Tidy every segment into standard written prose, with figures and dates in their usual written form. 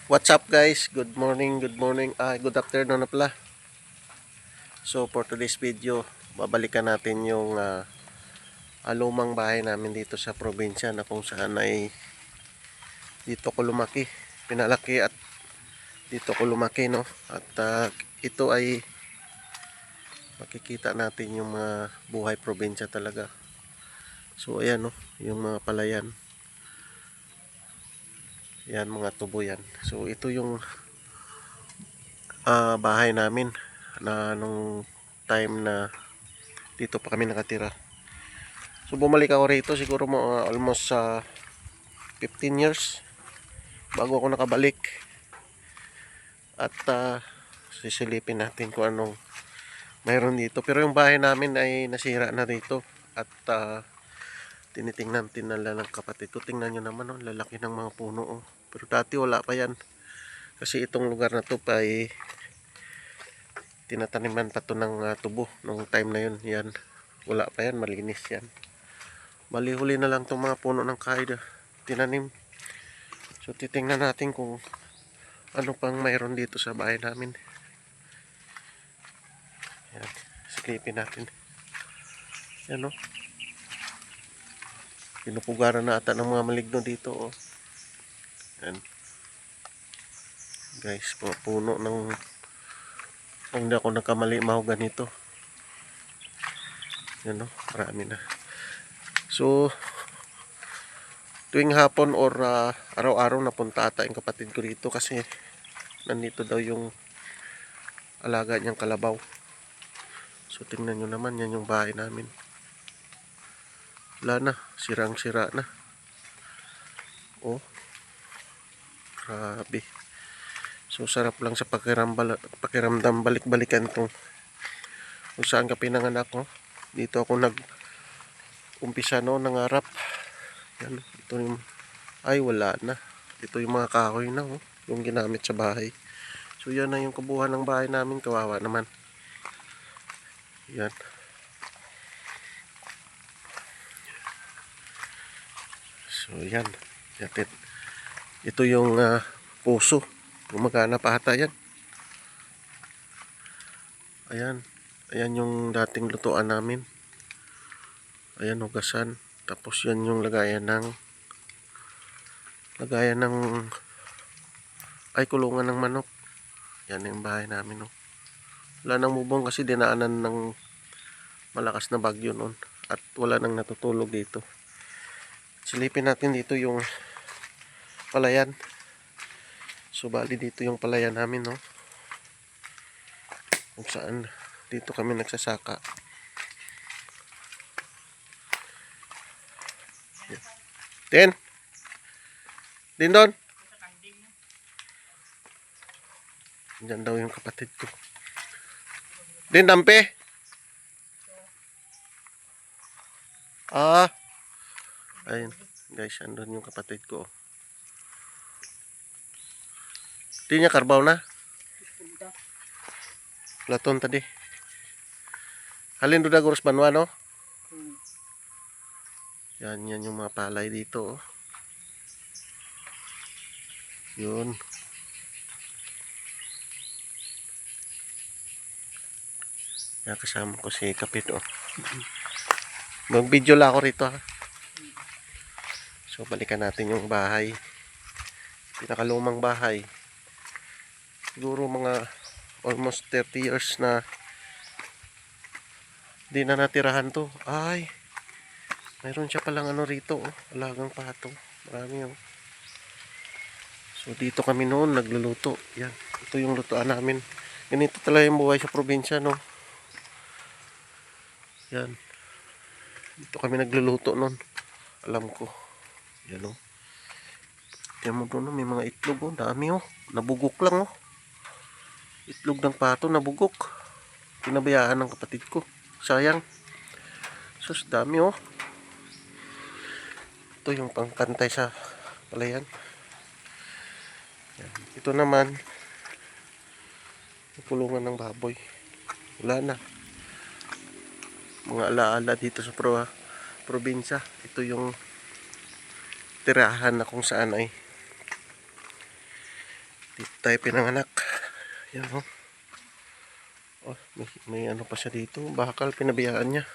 What's up guys? Good morning, good afternoon na pala. So for today's video, babalikan natin yung lumang bahay namin dito sa probinsya na kung saan ay dito ko lumaki, pinalaki at dito ko lumaki, no? At ito ay makikita natin yung mga buhay probinsya talaga. So ayan, no, yung mga palayan. Yan, mga tubo yan. So ito yung bahay namin na nung time na dito pa kami nakatira. So bumalik ako rito siguro mo almost 15 years bago ako nakabalik. At sisilipin natin kung anong mayroon dito. Pero yung bahay namin ay nasira na rito. At tinitingnan nila ng kapatid ko. Tingnan nyo naman, oh, lalaki ng mga puno. Oh. Pero dati wala pa yan. Kasi itong lugar na to pa ay tinataniman pa to ng tubo nung time na yun. Yan. Wala pa yan, malinis yan. Bali-huli na lang itong mga puno ng kahoy tinanim. So titingnan natin kung ano pang mayroon dito sa bahay namin. Yan, silipin natin. Yan, o. Pinupugaran na ata ng mga maligno dito, o. Yan. Guys, puno ng, kung hindi ako nagkamali, mahugan nito. Yan, o. Marami na. So tuwing hapon or araw-araw napunta ata yung kapatid ko dito kasi nandito daw yung alaga niyang kalabaw. So tingnan nyo naman, yan yung bahay namin. Wala na, sirang-sira na. Oh, grabe. So sarap lang sa pakiramdam balik-balikan kung saan ka pinanganak, oh. Dito ako nag-umpisa noon, nangarap. Yan, ito yung, ay wala na. Ito yung mga kahoy na, oh, yung ginamit sa bahay. So yan na yung kabuuan ng bahay namin, kawawa naman. Yan. So yan. Ito yung puso. Gumagana pa ata yan. Ayan. Ayan yung dating lutuan namin. Ayan, hugasan. Tapos yan yung lagayan ng kulungan ng manok. Yan yung bahay namin, no. Wala nang bubong kasi dinaanan ng malakas na bagyo noon. At wala nang natutulog dito. Silipin natin dito yung palayan. So bali dito yung palayan namin, no. Kung saan dito kami nagsasaka. Din doon. Diyan daw yung kapatid ko. Din, dampe. Ayun guys, andun yung kapatid ko. Di niya karbaw na. Platon tadi. Halin do dagos banwa, no? Yan yung mga palay dito, oh. Yun. Yan, kasama ko si kapit, oh. Mag-video lang ako rito, ha. So balikan natin yung bahay. Pinakalumang bahay. Siguro mga almost 30 years na di na natirahan to. Ay, mayroon siya palang ano rito, oh. Alagang pato. Marami, oh. So dito kami noon nagluluto. Yan, ito yung lutuan namin. Ganito talaga yung buhay sa probinsya, no. Yan. Dito kami nagluluto noon. Alam ko. Yan, oh. Yan mo doon, may mga itlog, oh. Dami, oh. Nabugok lang, oh. Itlog ng pato, nabugok. Pinabayaan ng kapatid ko. Sayang. Sus, dami, oh. Ito yung pangkantay sa palayan. Yan. Ito naman kulungan ng baboy. Wala na. Mga alaala dito sa probinsya. Ito yung tirahan na kung saan ay Dito tayo pinanganak. Yan o. Oh, may ano pa siya dito. Bakal, pinabiyaan niya.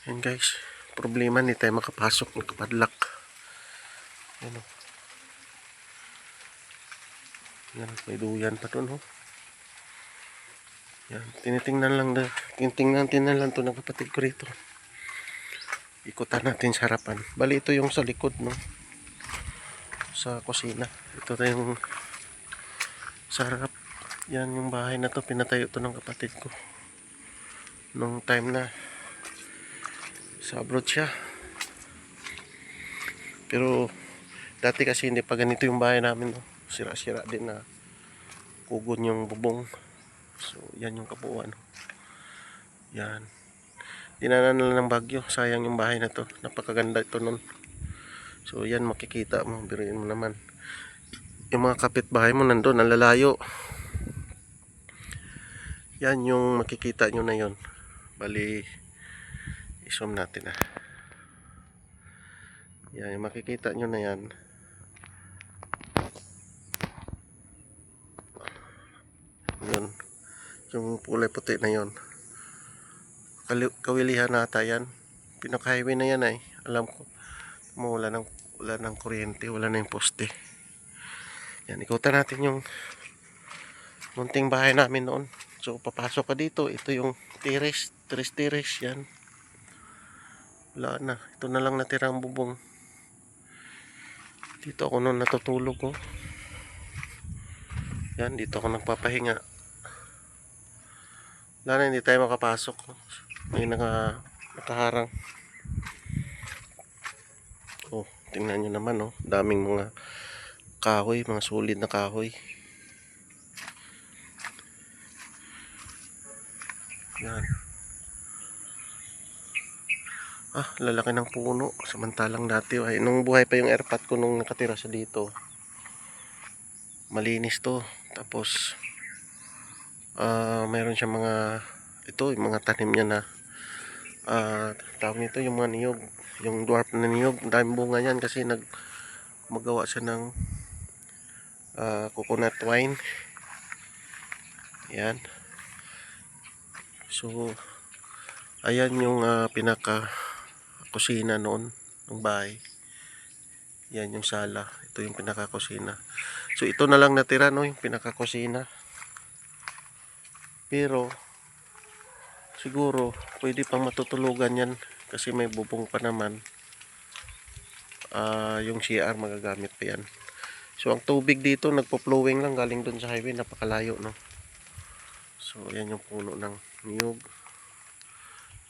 Yan guys. Problema, hindi tayo makapasok. Nakapadlock. Yan o. Yan, may duyan pa dun o. Yan, tinitingnan lang to ng kapatid ko rito. Ikutan natin sa harapan. Bali, ito yung sa likod, no? Sa kusina. Ito yung sa harap. Yan yung bahay na to. Pinatayo to ng kapatid ko. Nung time na sa abroad siya. Pero dati kasi hindi pa ganito yung bahay namin, no? Sira-sira din na kugon yung bubong. So yan yung kabuuan, no? Yan. Dinanan na ng bagyo. Sayang yung bahay na to. Napakaganda ito nun. So yan, makikita mo. Biruin mo naman. Yung mga kapitbahay mo nandun, ang lalayo. Yan yung makikita nyo na yon. Bali, i-zoom natin ah. Yan, yung makikita nyo na yan. Yun. Yung kulay puti na yon. Kawilihan nata yan. Pinaka-highway na yan ay. Alam ko. Wala ng kuryente. Wala na yung poste. Yan, ikutan natin yung munting bahay namin noon. So, papasok ka dito. Ito yung terrace. Terrace. Yan. Wala na. Ito na lang natirang bubong. Dito ako noon natutulog ko. Yan, dito ako nagpapahinga. Wala na, hindi tayo makapasok. May nakaharang. Oh, tingnan nyo naman, oh. Daming mga kahoy, mga solid na kahoy. Yan. Ah, lalaki ng puno. Samantalang dati, ay, nung buhay pa yung airpot ko nung nakatira sa dito. Malinis to. Tapos, mayroon siya ito, yung mga tanim niya na, tawag nito yung mga niyog. Yung dwarf na niyog. Daming bunga yan kasi magawa siya ng coconut wine. Yan. So, ayan yung pinaka kusina noon ng bahay. Yan yung sala. Ito yung pinaka kusina. So, ito na lang natira, no, yung pinaka kusina. Pero siguro pwede pang matutulugan yan kasi may bubong pa naman. Yung CR magagamit pa yan. So, ang tubig dito nagpo-flowing lang galing dun sa highway. Napakalayo, no. So, yan yung puno ng niyog.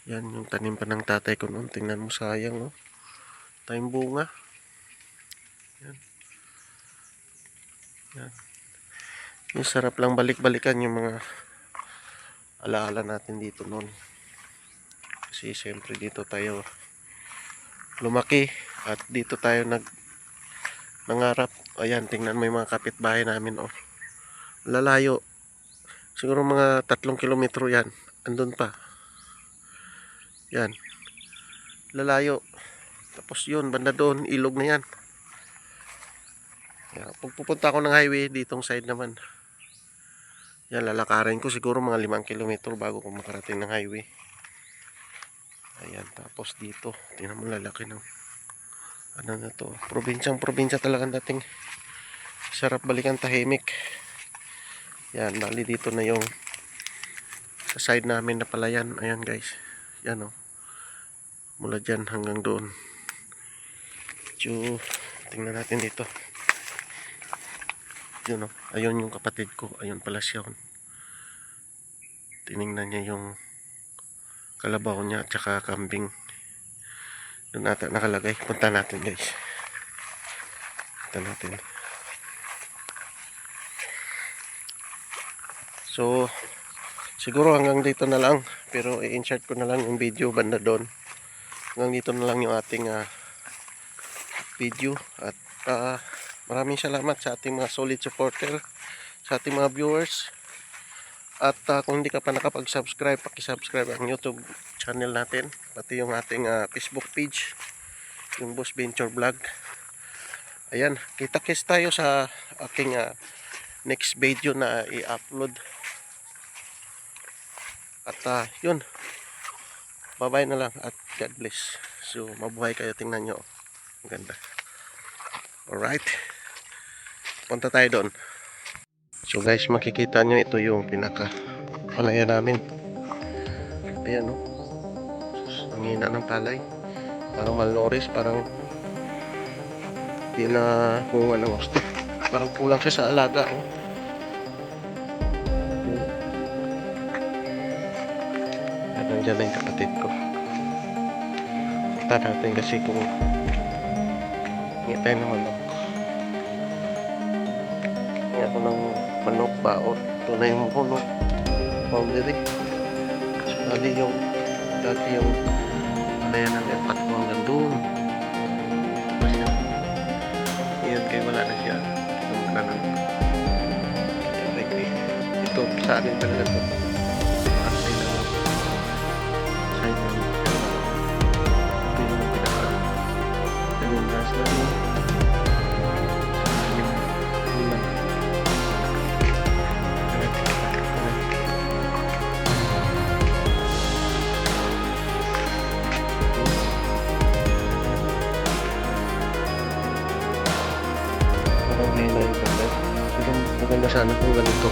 Yan yung tanim pa ng tatay ko noon. Tingnan mo, sayang, no. Tayong bunga. Yan. Yan. Yung sarap lang balik-balikan yung mga alaala natin dito noon. Kasi siyempre dito tayo lumaki at dito tayo nangarap. Ayan, tingnan mo yung mga kapitbahay namin, oh. Lalayo. Siguro mga 3 kilometro yan. Andun pa. Yan. Lalayo. Tapos yun, banda doon, ilog na yan. Yan. Pag pupunta ako ng highway, ditong side naman. Yan, lalakarin ko siguro mga 5 kilometro bago ko makarating ng highway. Ayan, tapos dito, tingnan mo lalaki ng ano na to. Probinsya talagang dating sarap balikan, tahimik. Yan, bali dito na yung sa side namin na palayan. Ayan guys. Yan, oh. Mula dyan hanggang doon. So, tingnan natin dito. Yun, oh. Ayun yung kapatid ko. Ayun pala siya. Tiningnan niya yung kalabaw niya at saka kambing. Doon ata nakalagay. Punta natin guys. Punta natin. So, siguro hanggang dito na lang. Pero i-insert ko na lang yung video banda doon. Hanggang dito na lang yung ating video. At maraming salamat sa ating mga solid supporter. Sa ating mga viewers. At kung hindi ka pa nakapag-subscribe, paki-subscribe ang YouTube channel natin. Pati yung ating Facebook page. Yung Boss Venture Vlog. Ayan, kita-kits tayo sa aking next video na i-upload. At yun, bye-bye na lang at God bless. So, mabuhay kayo, tingnan nyo. Ang ganda. Alright, punta tayo doon. So guys, makikita nyo ito yung pinaka palaya namin. Ayan, no? Ang hina ng palay. Parang malnourished, parang di na kung ano gusto. Parang kulang siya sa alaga, oh. At nandiyan na yung kapatid ko. Punta natin kasi kung ngitay ng manok. Ngayon ako ng manok baot. Ito na yung manok. Boundary. So dali yung dati yung palaya ng epat ko hanggang doon. Ngayon kayo wala na siya. Kinumpra na. Ito sa akin talaga ito. Asay na. Asay na. Ito yung pinaka. Ganun gas na yun. Parang ngayon na yung ganda. Maganda sana kung ganito.